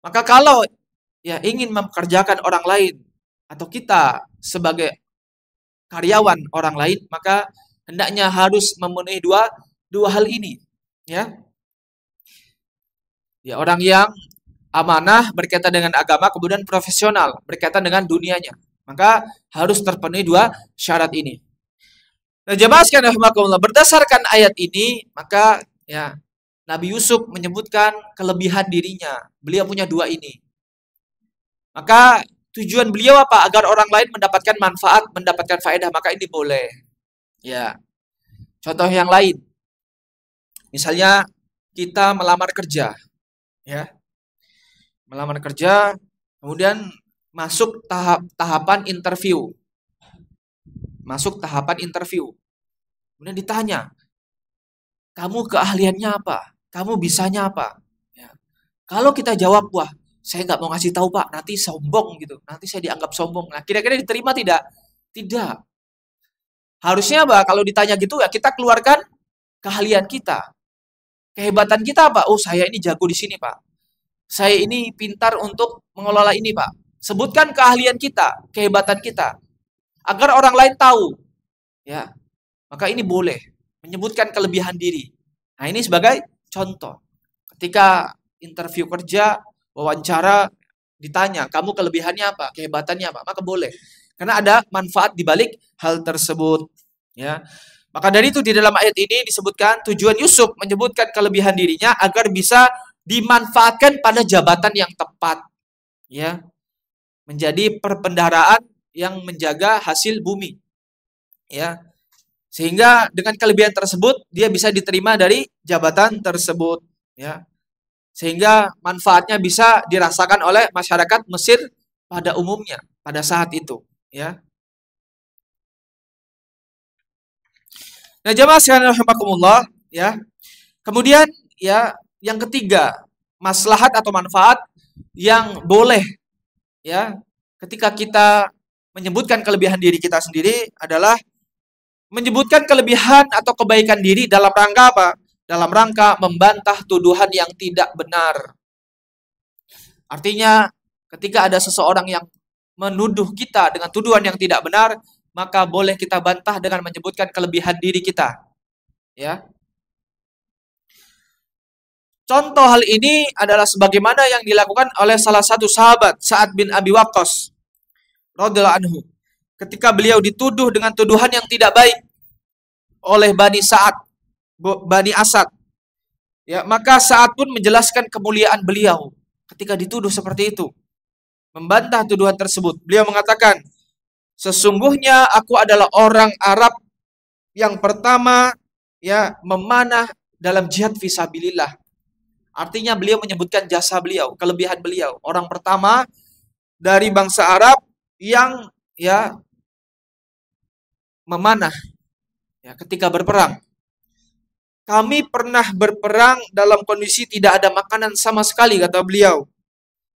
Maka kalau ya ingin mempekerjakan orang lain atau kita sebagai karyawan orang lain, maka hendaknya harus memenuhi dua hal ini, ya. Ya, orang yang amanah berkaitan dengan agama, kemudian profesional berkaitan dengan dunianya. Maka harus terpenuhi dua syarat ini. Nah, jemaah sekalian rahimakumullah, berdasarkan ayat ini, maka ya Nabi Yusuf menyebutkan kelebihan dirinya. Beliau punya dua ini. Maka tujuan beliau apa? Agar orang lain mendapatkan manfaat, mendapatkan faedah, maka ini boleh. Ya. Contoh yang lain. Misalnya kita melamar kerja, ya. Melamar kerja, kemudian masuk tahapan interview. Masuk tahapan interview. Kemudian ditanya, kamu keahliannya apa? Kamu bisanya apa? Ya. Kalau kita jawab, wah, saya nggak mau ngasih tahu Pak, nanti sombong gitu. Nanti saya dianggap sombong. Nah, kira-kira diterima tidak? Tidak. Harusnya apa? Kalau ditanya gitu ya kita keluarkan keahlian kita. Kehebatan kita apa? Oh, saya ini jago di sini Pak. Saya ini pintar untuk mengelola ini Pak. Sebutkan keahlian kita, kehebatan kita. Agar orang lain tahu. Ya. Maka ini boleh. Menyebutkan kelebihan diri. Nah, ini sebagai contoh. Ketika interview kerja, wawancara, ditanya, kamu kelebihannya apa? Kehebatannya apa? Maka boleh. Karena ada manfaat di balik hal tersebut. Ya. Maka dari itu di dalam ayat ini disebutkan tujuan Yusuf menyebutkan kelebihan dirinya agar bisa dimanfaatkan pada jabatan yang tepat. Ya. Menjadi perbendaharaan yang menjaga hasil bumi. Ya. Sehingga dengan kelebihan tersebut dia bisa diterima dari jabatan tersebut. Ya. Sehingga manfaatnya bisa dirasakan oleh masyarakat Mesir pada umumnya pada saat itu, ya. Nah, jemaah sekalian rahimakumullah, ya. Kemudian ya, yang ketiga, maslahat atau manfaat yang boleh, ya, ketika kita menyebutkan kelebihan diri kita sendiri adalah menyebutkan kelebihan atau kebaikan diri dalam rangka apa? Dalam rangka membantah tuduhan yang tidak benar. Artinya, ketika ada seseorang yang menuduh kita dengan tuduhan yang tidak benar, maka boleh kita bantah dengan menyebutkan kelebihan diri kita. Ya. Contoh hal ini adalah sebagaimana yang dilakukan oleh salah satu sahabat, Sa'ad bin Abi Waqqas radhiyallahu anhu. Ketika beliau dituduh dengan tuduhan yang tidak baik oleh Bani Asad. Ya, maka Sa'ad pun menjelaskan kemuliaan beliau ketika dituduh seperti itu. Membantah tuduhan tersebut. Beliau mengatakan, sesungguhnya aku adalah orang Arab yang pertama ya memanah dalam jihad fisabilillah. Artinya beliau menyebutkan jasa beliau, kelebihan beliau. Orang pertama dari bangsa Arab yang ya memanah ya ketika berperang. Kami pernah berperang dalam kondisi tidak ada makanan sama sekali, kata beliau,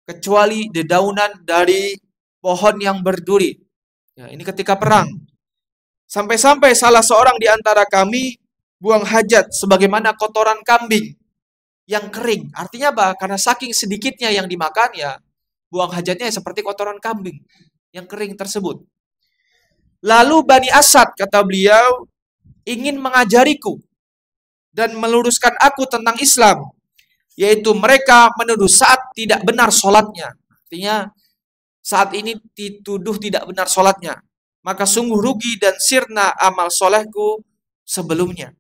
kecuali dedaunan dari pohon yang berduri. Ya, ini ketika perang. Sampai-sampai salah seorang di antara kami buang hajat sebagaimana kotoran kambing yang kering. Artinya apa? Karena saking sedikitnya yang dimakan, ya buang hajatnya seperti kotoran kambing yang kering tersebut. Lalu Bani Asad, kata beliau, ingin mengajariku dan meluruskan aku tentang Islam, yaitu mereka menuduh Sa'ad tidak benar sholatnya. Artinya saat ini dituduh tidak benar sholatnya. Maka sungguh rugi dan sirna amal solehku sebelumnya.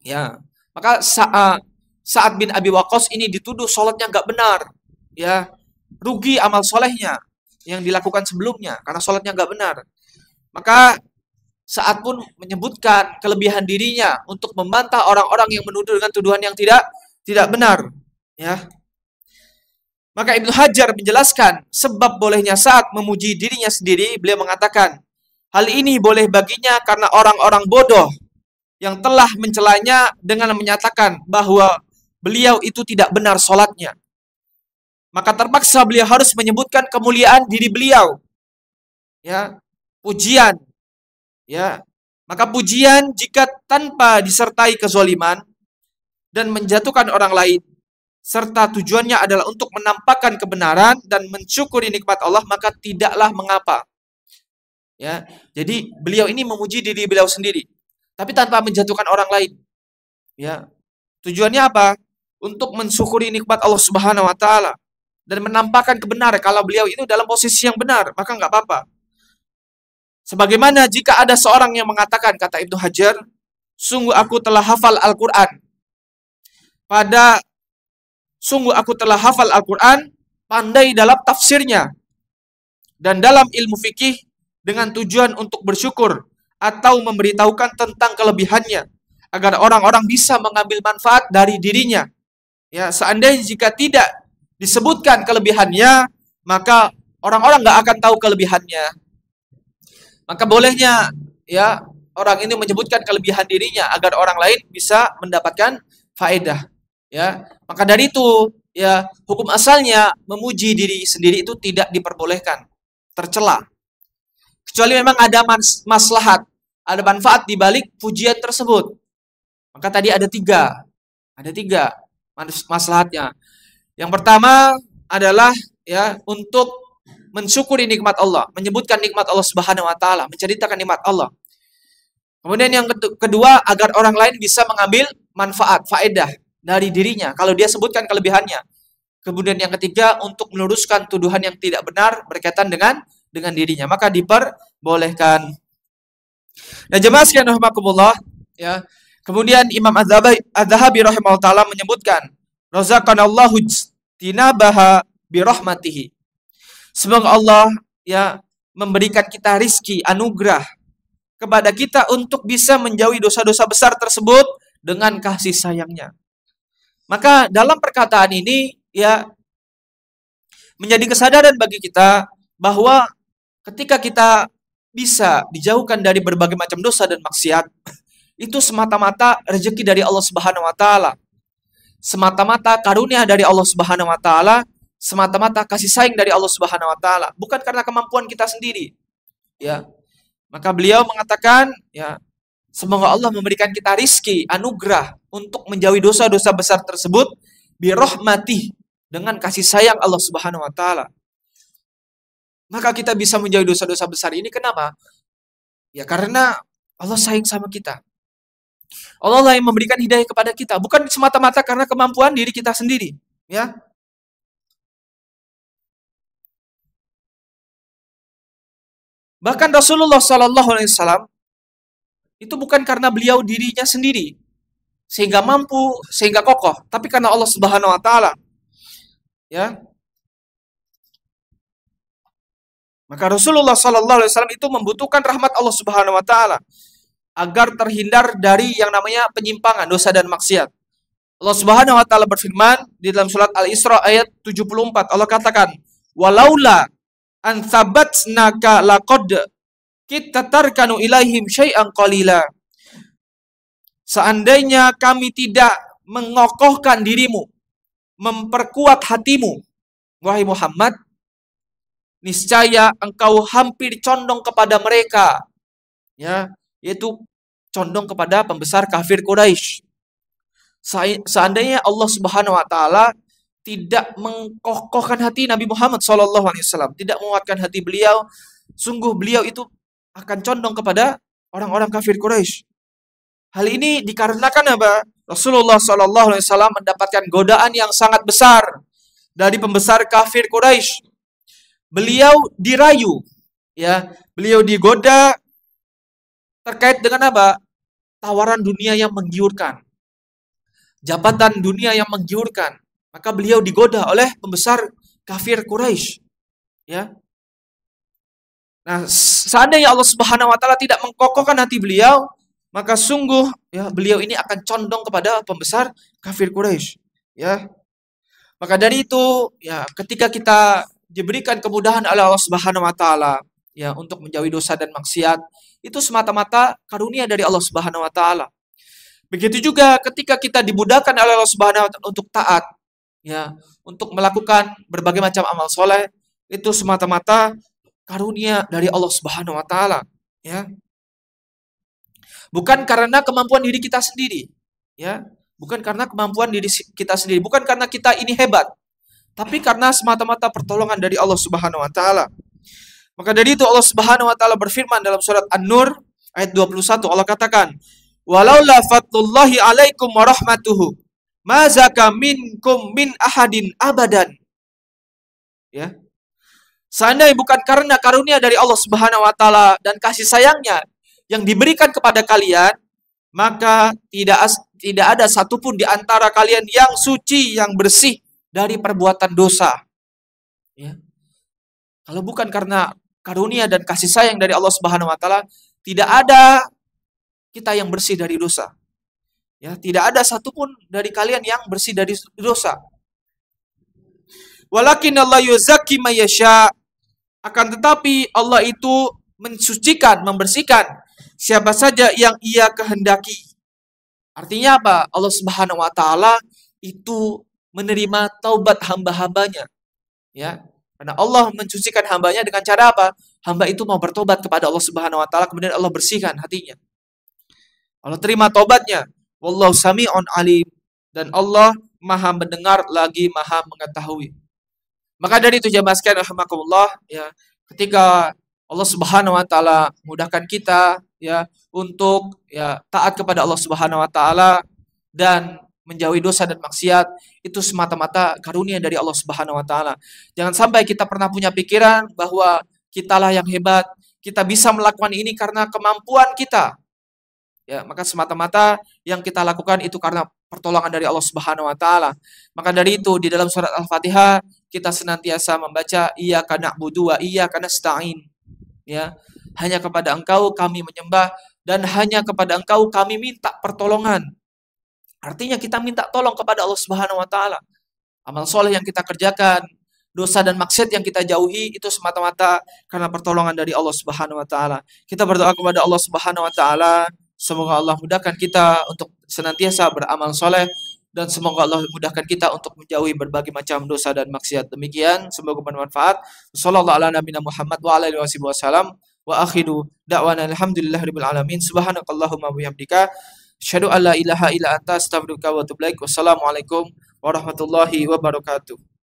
Ya, maka Sa'ad bin Abi Waqqas ini dituduh sholatnya nggak benar. Ya, rugi amal solehnya yang dilakukan sebelumnya karena sholatnya nggak benar. Maka Sa'ad pun menyebutkan kelebihan dirinya untuk membantah orang-orang yang menuduh dengan tuduhan yang tidak benar. Ya. Maka Ibnu Hajar menjelaskan sebab bolehnya Sa'ad memuji dirinya sendiri. Beliau mengatakan, hal ini boleh baginya karena orang-orang bodoh yang telah mencelanya dengan menyatakan bahwa beliau itu tidak benar sholatnya. Maka terpaksa beliau harus menyebutkan kemuliaan diri beliau. Ya, pujian. Ya, maka pujian jika tanpa disertai kezaliman dan menjatuhkan orang lain, serta tujuannya adalah untuk menampakkan kebenaran dan mensyukuri nikmat Allah, maka tidaklah mengapa. Ya, jadi beliau ini memuji diri beliau sendiri, tapi tanpa menjatuhkan orang lain. Ya, tujuannya apa? Untuk mensyukuri nikmat Allah Subhanahu wa taala dan menampakkan kebenaran. Kalau beliau itu dalam posisi yang benar, maka nggak apa-apa. Sebagaimana jika ada seorang yang mengatakan, kata Ibnu Hajar, sungguh aku telah hafal Al-Quran. Sungguh aku telah hafal Al-Quran, pandai dalam tafsirnya, dan dalam ilmu fikih dengan tujuan untuk bersyukur atau memberitahukan tentang kelebihannya, agar orang-orang bisa mengambil manfaat dari dirinya. Ya, seandainya jika tidak disebutkan kelebihannya, maka orang-orang nggak akan tahu kelebihannya. Maka bolehnya ya orang ini menyebutkan kelebihan dirinya agar orang lain bisa mendapatkan faedah. Ya, maka dari itu ya hukum asalnya memuji diri sendiri itu tidak diperbolehkan, tercela. Kecuali memang ada maslahat, ada manfaat di balik pujian tersebut. Maka tadi ada tiga maslahatnya. Yang pertama adalah ya untuk mensyukuri nikmat Allah, menyebutkan nikmat Allah Subhanahu wa taala, menceritakan nikmat Allah. Kemudian yang kedua, agar orang lain bisa mengambil manfaat, faedah dari dirinya kalau dia sebutkan kelebihannya. Kemudian yang ketiga, untuk meluruskan tuduhan yang tidak benar berkaitan dengan dirinya, maka diperbolehkan. Nah, jemaah sekalian rahimakumullah, ya. Kemudian Imam Az-Zahabi rahimahullah taala menyebutkan, razaqanallahu tinabaha birahmatihi. Semoga Allah ya memberikan kita rizki, anugerah kepada kita untuk bisa menjauhi dosa-dosa besar tersebut dengan kasih sayangnya. Maka dalam perkataan ini ya menjadi kesadaran bagi kita bahwa ketika kita bisa dijauhkan dari berbagai macam dosa dan maksiat, itu semata-mata rezeki dari Allah Subhanahu wa taala. Semata-mata karunia dari Allah Subhanahu wa taala, semata-mata kasih sayang dari Allah Subhanahu wa taala, bukan karena kemampuan kita sendiri. Ya. Maka beliau mengatakan, ya, semoga Allah memberikan kita rizki, anugerah untuk menjauhi dosa-dosa besar tersebut birahmatih, dengan kasih sayang Allah Subhanahu wa taala. Maka kita bisa menjauhi dosa-dosa besar ini kenapa? Ya karena Allah sayang sama kita. Allah lah yang memberikan hidayah kepada kita, bukan semata-mata karena kemampuan diri kita sendiri, ya. Bahkan Rasulullah Sallallahu Alaihi Wasallam itu bukan karena beliau dirinya sendiri sehingga mampu, sehingga kokoh, tapi karena Allah Subhanahu wa taala. Ya. Maka Rasulullah Sallallahu Alaihi Wasallam itu membutuhkan rahmat Allah Subhanahu wa taala agar terhindar dari yang namanya penyimpangan, dosa dan maksiat. Allah Subhanahu wa taala berfirman di dalam surat Al-Isra ayat 74. Allah katakan, "Walaula an tsabatnaka laqad kita tarkanu ilaihim syai'an qalila." Seandainya kami tidak mengokohkan dirimu, memperkuat hatimu, wahai Muhammad, niscaya engkau hampir condong kepada mereka, ya, yaitu condong kepada pembesar kafir Quraisy. Seandainya Allah Subhanahu wa taala tidak mengkokohkan hati Nabi Muhammad SAW, tidak menguatkan hati beliau, sungguh beliau itu akan condong kepada orang-orang kafir Quraisy. Hal ini dikarenakan apa? Rasulullah SAW mendapatkan godaan yang sangat besar dari pembesar kafir Quraisy. Beliau dirayu, ya, beliau digoda terkait dengan apa? Tawaran dunia yang menggiurkan, jabatan dunia yang menggiurkan. Maka beliau digoda oleh pembesar kafir Quraisy, ya. Nah, seandainya Allah Subhanahu wa taala tidak mengkokohkan hati beliau, maka sungguh ya beliau ini akan condong kepada pembesar kafir Quraisy, ya. Maka dari itu ya ketika kita diberikan kemudahan oleh Allah Subhanahu wa taala ya untuk menjauhi dosa dan maksiat, itu semata-mata karunia dari Allah Subhanahu wa taala. Begitu juga ketika kita dimudahkan oleh Allah Subhanahu wa taala untuk taat, ya, untuk melakukan berbagai macam amal soleh, itu semata-mata karunia dari Allah Subhanahu wa taala, ya. Bukan karena kemampuan diri kita sendiri, ya. Bukan karena kemampuan diri kita sendiri, bukan karena kita ini hebat, tapi karena semata-mata pertolongan dari Allah Subhanahu wa taala. Maka dari itu Allah Subhanahu wa taala berfirman dalam surat An-Nur ayat 21, Allah katakan, "Walaula fadlullahi 'alaikum wa rahmatuhu, ma zaka minkum min ahadin abadan." Ya. Seandainya bukan karena karunia dari Allah Subhanahu wa taala dan kasih sayangnya yang diberikan kepada kalian, maka tidak ada satupun di antara kalian yang suci, yang bersih dari perbuatan dosa. Ya. Kalau bukan karena karunia dan kasih sayang dari Allah Subhanahu wa taala, tidak ada kita yang bersih dari dosa. Ya, tidak ada satupun dari kalian yang bersih dari dosa. Walakin Allah yuzakki may yasha. Akan tetapi Allah itu mensucikan, membersihkan siapa saja yang Ia kehendaki. Artinya apa? Allah Subhanahu wa taala itu menerima taubat hamba-hambanya. Ya. Karena Allah mensucikan hambanya dengan cara apa? Hamba itu mau bertobat kepada Allah Subhanahu wa taala, kemudian Allah bersihkan hatinya. Allah terima taubatnya. Wallahu sami'un alim. Dan Allah Maha mendengar lagi Maha mengetahui. Maka dari itu jamaah sekalian rahimakumullah, ya, ketika Allah Subhanahu wa taala mudahkan kita ya untuk ya taat kepada Allah Subhanahu wa taala dan menjauhi dosa dan maksiat, itu semata-mata karunia dari Allah Subhanahu wa taala. Jangan sampai kita pernah punya pikiran bahwa kitalah yang hebat, kita bisa melakukan ini karena kemampuan kita. Ya, maka semata-mata yang kita lakukan itu karena pertolongan dari Allah Subhanahu wa taala. Maka dari itu di dalam surat Al-Fatihah kita senantiasa membaca iyyaka na'budu wa iyyaka nasta'in. Ya, hanya kepada Engkau kami menyembah dan hanya kepada Engkau kami minta pertolongan. Artinya kita minta tolong kepada Allah Subhanahu wa taala. Amal soleh yang kita kerjakan, dosa dan maksiat yang kita jauhi itu semata-mata karena pertolongan dari Allah Subhanahu wa taala. Kita berdoa kepada Allah Subhanahu wa taala, semoga Allah mudahkan kita untuk senantiasa beramal soleh dan semoga Allah mudahkan kita untuk menjauhi berbagai macam dosa dan maksiat. Demikian, semoga bermanfaat. Sallallahu ala nabiyina Muhammad wa ala alihi wasallam wa akhiru da'wana alhamdulillahirabbil alamin. Subhanakallahumma wa bihamdika asyhadu an la ilaha illa anta astaghfiruka wa atubu ilaik. Wassalamualaikum warahmatullahi wabarakatuh.